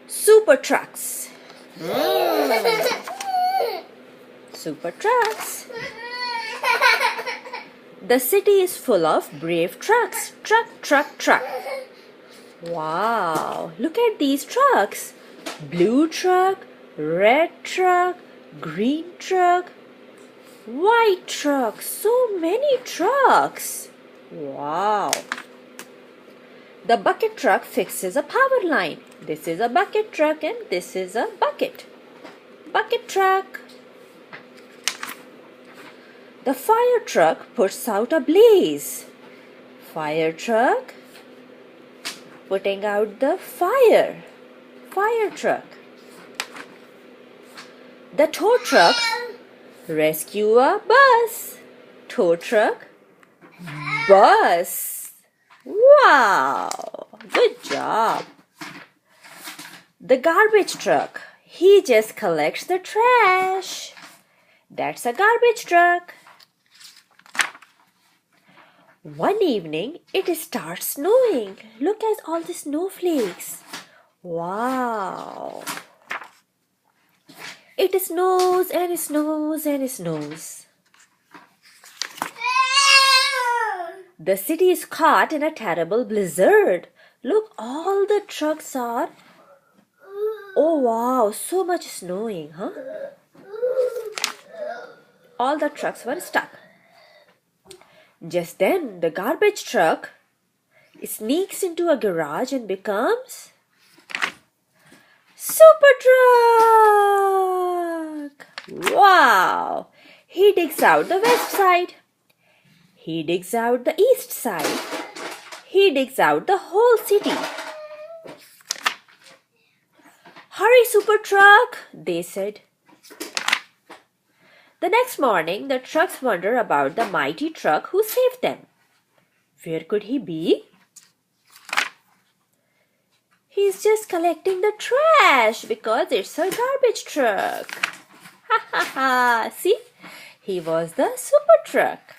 Super trucks. Super trucks. The city is full of brave trucks. Truck, truck, truck. Wow, look at these trucks. Blue truck, red truck, green truck, white truck. So many trucks. Wow. The bucket truck fixes a power line. This is a bucket truck and this is a bucket. Bucket truck. The fire truck puts out a blaze. Fire truck putting out the fire. Fire truck. The tow truck rescue a bus. Tow truck. Bus. Wow. Good job. The garbage truck. He just collects the trash. That's a garbage truck. One evening, it starts snowing. Look at all the snowflakes. Wow. It snows and snows and snows. The city is caught in a terrible blizzard. Look, all the trucks are... Oh wow, so much snowing, huh? All the trucks were stuck. Just then, the garbage truck sneaks into a garage and becomes Super Truck! Wow! He digs out the west side. He digs out the east side. He digs out the whole city. Hurry, Super Truck, they said. The next morning, the trucks wonder about the mighty truck who saved them. Where could he be? He's just collecting the trash because it's a garbage truck. Ha ha ha! See? He was the super truck.